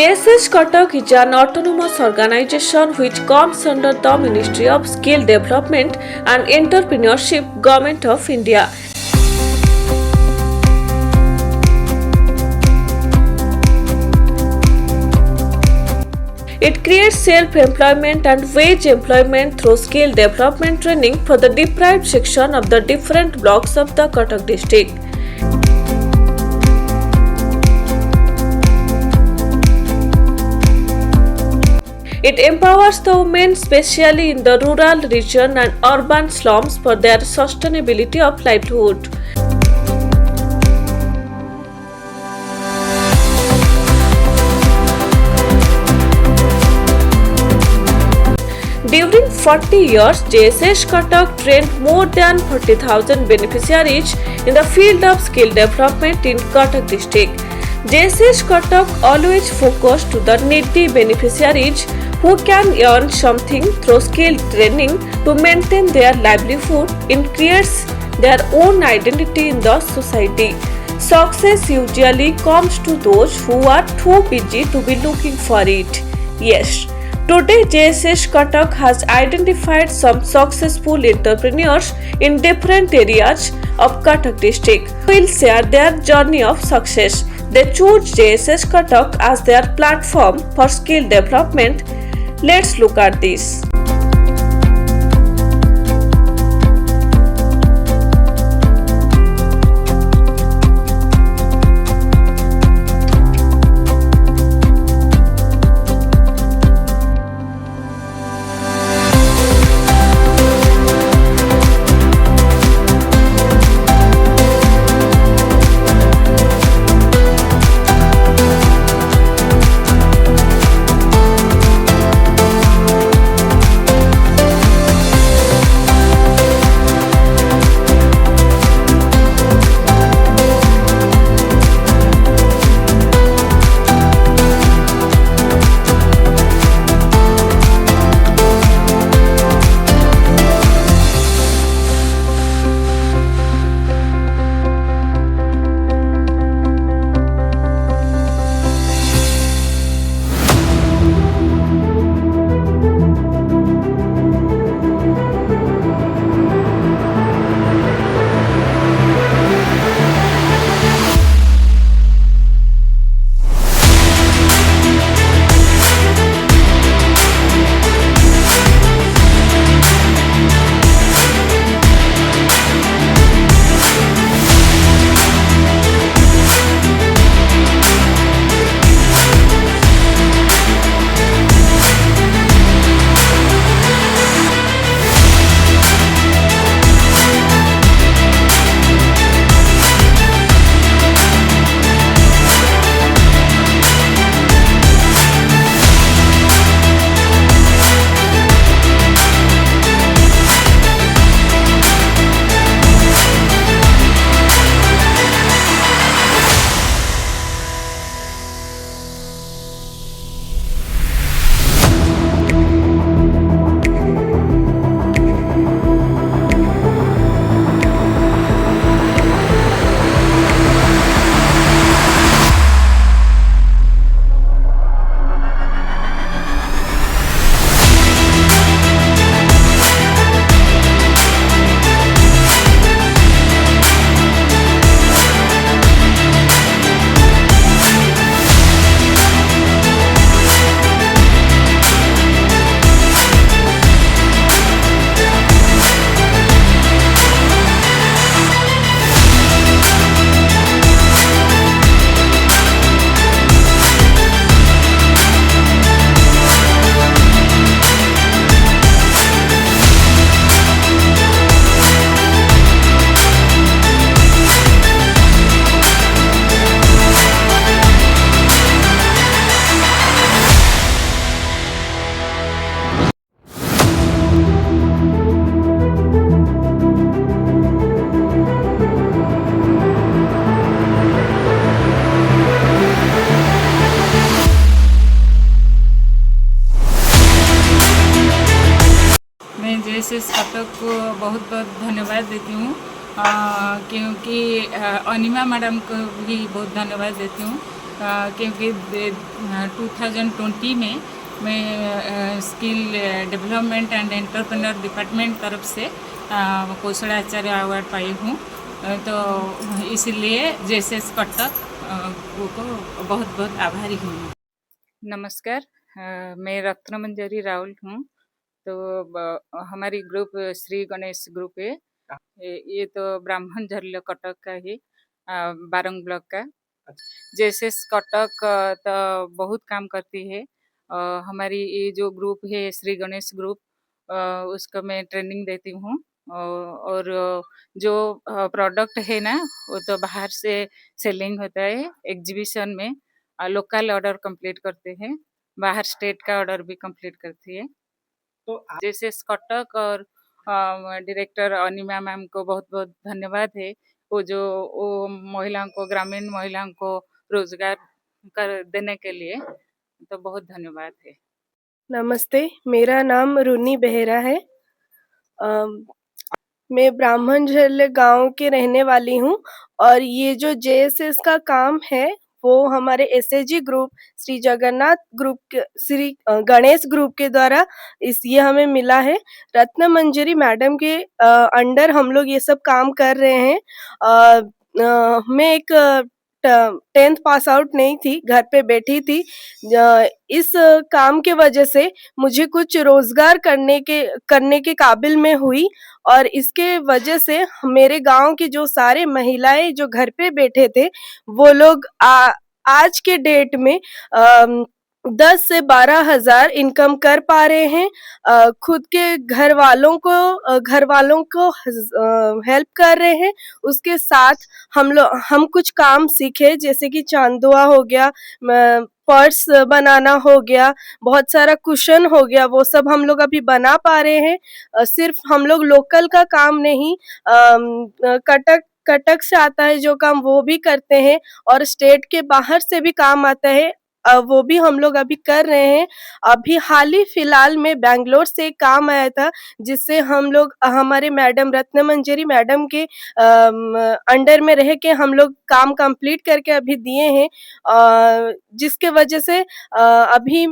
JSS Cuttack is an autonomous organization which comes under the Ministry of Skill Development and Entrepreneurship, Government of India. It creates self-employment and wage employment through skill development training for the deprived section of the different blocks of the Cuttack district. It empowers the women, especially in the rural region and urban slums, for their sustainability of livelihood. During 40 years, JSS Cuttack trained more than 40,000 beneficiaries in the field of skill development in Cuttack district. JSS Cuttack always focused to the needy beneficiaries who can earn something through skill training to maintain their livelihood and creates their own identity in the society. Success usually comes to those who are too busy to be looking for it. Yes. Today, JSS Cuttack has identified some successful entrepreneurs in different areas of Cuttack district who will share their journey of success. They choose JSS Cuttack as their platform for skill development. Let's look at this. JSS Cuttack को बहुत बहुत धन्यवाद देती हूँ क्योंकि अनिमा madam को भी बहुत धन्यवाद देती हूँ क्योंकि 2020 में मैं skill development and entrepreneur department तरफ से कौशलाचार्य अवार्ड पाई हूँ। तो इसलिए जेएसएस कटक को बहुत बहुत आभारी हूँ। नमस्कार, मैं रत्न मंजरी राहुल हूँ। तो हमारी ग्रुप श्री गणेश ग्रुप है। ये तो ब्राह्मण झरल कटक का ही बारंग ब्लॉक का। जेएसएस कटक तो बहुत काम करती है। हमारी ये जो ग्रुप है श्री गणेश ग्रुप, उसको मैं ट्रेनिंग देती हूँ। और जो प्रोडक्ट है ना, वो तो बाहर से सेलिंग होता है एग्जीबिशन में। लोकल ऑर्डर कंप्लीट करते हैं, बाहर स्टेट का ऑर्डर भी कंप्लीट करती है। तो जैसे कटक और डायरेक्टर अनिमा मैम को बहुत बहुत धन्यवाद है। वो महिलाओं को, ग्रामीण महिलाओं को रोजगार कर देने के लिए तो बहुत धन्यवाद है। नमस्ते, मेरा नाम रुनी बेहरा है। मैं ब्राह्मण झरले गांव के रहने वाली हूँ और ये जो जेएसएस का काम है वो हमारे SHG group, Shri Jagannath group के, श्री गणेश ग्रुप के द्वारा ये हमें मिला है। रत्न मंजरी मैडम के अंडर हम लोग ये सब काम कर रहे हैं। मैं एक 10th पास आउट नहीं थी, घर पे बैठी थी। इस काम के वजह से मुझे कुछ रोजगार करने के काबिल में हुई और इसके वजह से मेरे गांव की जो सारे महिलाएं जो घर पे बैठे थे वो लोग आज के डेट में 10 से 12 हजार इनकम कर पा रहे हैं। खुद के घर वालों को हेल्प कर रहे हैं। उसके साथ हम कुछ काम सीखे, जैसे कि चांदुआ हो गया, पर्स बनाना हो गया, बहुत सारा कुशन हो गया, वो सब हम लोग अभी बना पा रहे हैं। सिर्फ हम लोग लोकल का काम नहीं, कटक से आता है जो काम वो भी करते हैं और स्टेट के बाहर से भी काम आता है, वो भी हम लोग अभी कर रहे हैं। अभी हाल ही फिलहाल में बैंगलोर से एक काम आया था जिससे हम लोग हमारे मैडम रत्न मंजरी मैडम के अंडर में रह के हम लोग काम कंप्लीट करके अभी दिए हैं। जिसके वजह से अभी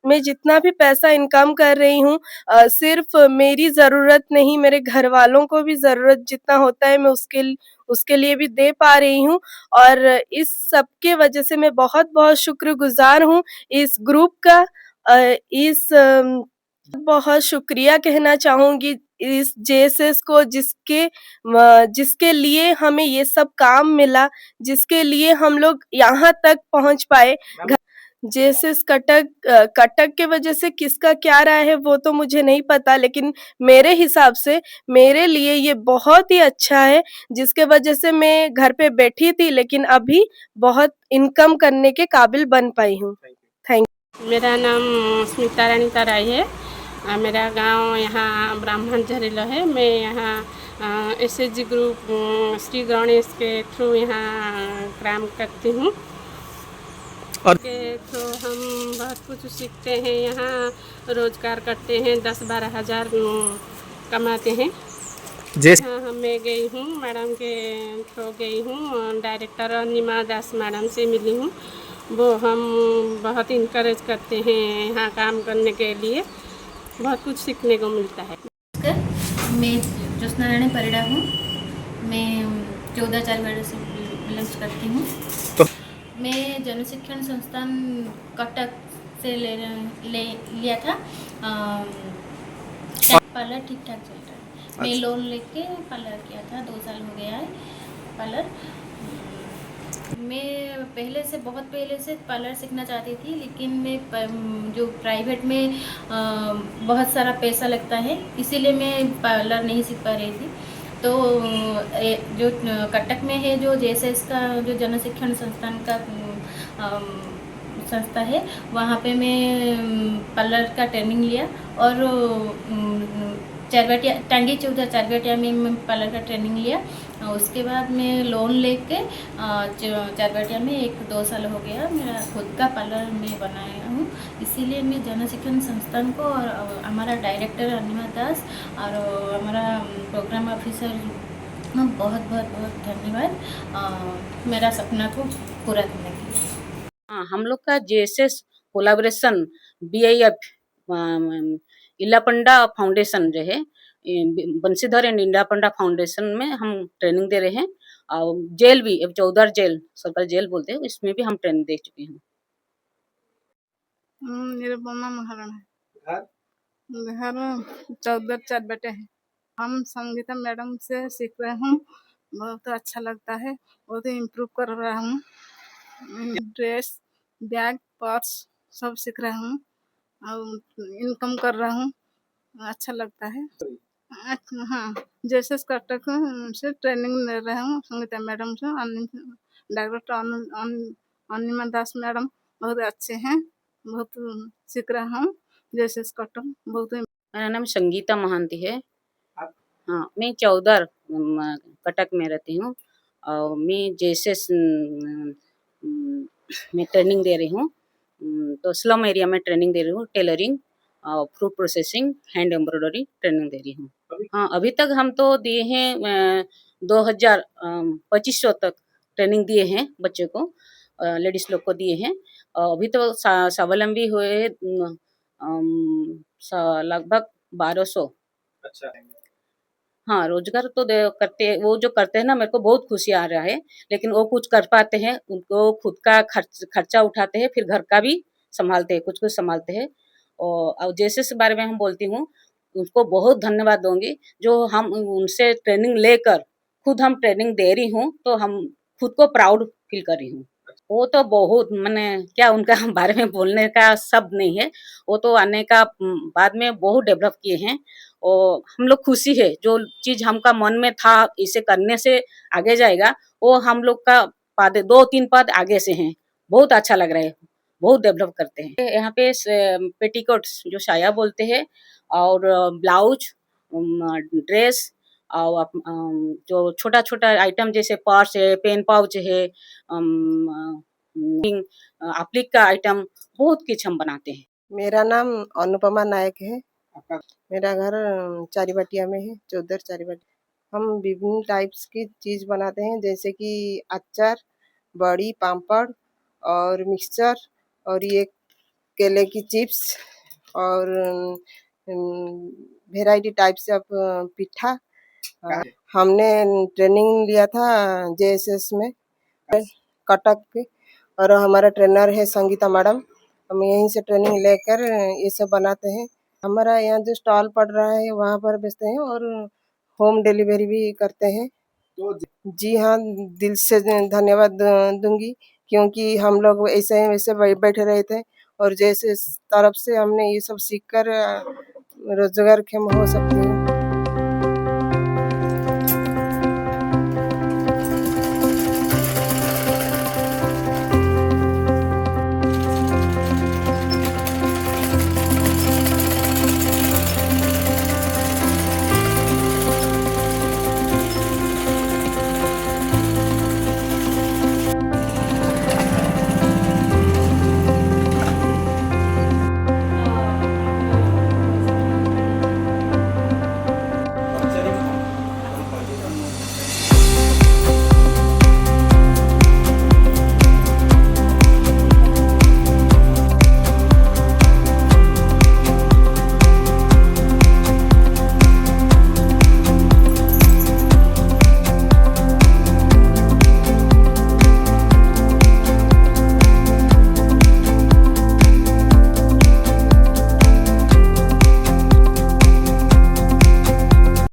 मैं जितना भी पैसा इनकम कर रही हूँ, सिर्फ मेरी ज़रूरत नहीं, मेरे घर वालों को भी ज़रूरत जितना होता है मैं उसके लिए भी दे पा रही हूँ। और इस सब के वजह से मैं बहुत शुक्रगुजार हूँ इस ग्रुप का। बहुत शुक्रिया कहना चाहूँगी इस जेएसएस को, जिसके लिए हमें ये सब काम मिला, जिसके लिए हम लोग यहाँ तक पहुँच पाए। जेएसएस कटक के वजह से किसका क्या राय है वो तो मुझे नहीं पता, लेकिन मेरे हिसाब से मेरे लिए ये बहुत ही अच्छा है, जिसके वजह से मैं घर पे बैठी थी लेकिन अभी बहुत इनकम करने के काबिल बन पाई हूँ। Thank you. मेरा नाम स्मिता रानी तराई है। मेरा गांव यहाँ ब्राह्मण झरेला है। मैं यहाँ एसएचजी ग्रुप श्री गणेश के थ्रू यहाँ काम करती हूँ। के थ्रू हम बहुत कुछ सीखते हैं, यहाँ रोजगार करते हैं, 10-12 हज़ार कमाते हैं। हाँ, मैं गई हूँ, मैडम के थ्रू गई हूँ, डायरेक्टर अनिमा दास मैडम से मिली हूँ। वो हम बहुत इनकरेज करते हैं, यहाँ काम करने के लिए बहुत कुछ सीखने को मिलता है। मैं ज्योत्सना रानी परिड़ा हूँ। मैं 14 से बिलोंग करती हूँ। मैं जनशिक्षण संस्थान कटक से लिया था। पार्लर ठीक ठाक चल रहा है। मैं लोन लेके पार्लर किया था, 2 साल हो गया है पार्लर। मैं बहुत पहले से पार्लर सीखना चाहती थी, लेकिन मैं जो प्राइवेट में बहुत सारा पैसा लगता है, इसीलिए मैं पार्लर नहीं सीख पा रही थी। तो जो कटक में है जो जेएसएस का जो जनशिक्षण संस्थान का संस्था है, वहाँ पे मैं पार्लर का ट्रेनिंग लिया और टांगी चौधा चारबेटिया में मैं पार्लर का ट्रेनिंग लिया। उसके बाद मैं लोन लेके चारबेटिया में 1-2 साल हो गया मेरा खुद का पार्लर मैं बनाया हूँ। इसीलिए मैं जनशिक्षण संस्थान को और हमारा डायरेक्टर अनिमा दास और हमारा प्रोग्राम ऑफिसर हाँ, बहुत बहुत बहुत धन्यवाद मेरा सपना को पूरा करने के लिए। हाँ, हम लोग का जेएसएस कोलैबोरेशन बीआईएफ इला पंडा फाउंडेशन जो है बंशीधर एंड इंडा पंडा फाउंडेशन में हम ट्रेनिंग दे रहे हैं और जेल भी चौधर जेल सरकारी जेल बोलते हैं इसमें भी हम ट्रेनिंग दे चुके हैं। निरुपमा महाराणा घर चौधर चार बेटे हैं। हम संगीता मैडम से सीख रहे हूँ, बहुत अच्छा लगता है, बहुत इम्प्रूव कर रहा हूँ। ड्रेस बैग पर्स सब सीख रहा हूँ और इनकम कर रहा हूँ, अच्छा लगता है। अच्छा हाँ, जैसे कटक से ट्रेनिंग ले रहा हूँ संगीता मैडम से। डायरेक्टर अनिमा दास मैडम बहुत अच्छे हैं, बहुत सीख रहा हूँ। जैसे कटक बहुत। मेरा नाम संगीता महांती है। हाँ, मैं चौधर कटक में रहती हूँ और मैं जैसे मैं ट्रेनिंग दे रही हूँ तो स्लम एरिया में ट्रेनिंग दे रही हूँ, टेलरिंग और fruit processing, hand embroidery training दे रही हूँ। हाँ, अभी तक हम तो दिए हैं 2500 तक ट्रेनिंग दिए हैं बच्चे को, लेडीज लोग को दिए हैं। अभी तो स्वावलंबी हुए लगभग 1200। अच्छा। हाँ, रोजगार तो करते वो जो करते हैं ना, मेरे को बहुत खुशी आ रहा है, लेकिन वो कुछ कर पाते हैं, उनको खुद का खर्चा उठाते हैं, फिर घर का भी संभालते हैं, कुछ-कुछ संभालते हैं। और जैसे इस बारे में हम बोलती हूँ, उनको बहुत धन्यवाद दूँगी, जो हम उनसे ट्रेनिंग लेकर खुद हम ट्रेनिंग दे रही हूँ, तो हम खुद को प्राउड फील कर रही हूँ। वो तो बहुत मने क्या उनका बारे में बोलने का शब्द नहीं है, वो तो आने का बाद में बहुत डेवलप किए हैं और हम लोग खुशी है, जो चीज़ हमका मन में था इसे करने से आगे जाएगा, वो हम लोग का पाद 2-3 पद आगे से हैं, बहुत अच्छा लग रहा है, बहुत डेवलप करते हैं। यहाँ पे पेटीकोट्स जो साया बोलते हैं और ब्लाउज, ड्रेस और जो छोटा-छोटा आइटम जैसे पर्स है, पेन पाउच है, एप्लिक का आइटम बहुत कुछ हम बनाते हैं। मेरा नाम अनुपमा नायक है। मेरा घर चारीबटिया में है, चौधर चारीबटिया। हम विभिन्न टाइप्स की चीज़ बनाते हैं, जैसे कि अचार, बड़ी, पापड़ और मिक्सचर और ये केले की चिप्स और वेराइटी टाइप से अब पिठा। हमने ट्रेनिंग लिया था जेएसएस में कटक के और हमारा ट्रेनर है संगीता मैडम। हम यहीं से ट्रेनिंग लेकर ये सब बनाते हैं। हमारा यहाँ जो स्टॉल पड़ रहा है वहाँ पर बेचते हैं और होम डिलीवरी भी करते हैं। जी हाँ, दिल से धन्यवाद दूंगी, क्योंकि हम लोग ऐसे वैसे बैठे रहे थे और जैसे तरफ से हमने ये सब सीखकर रोजगारक्षम हो सकते हैं।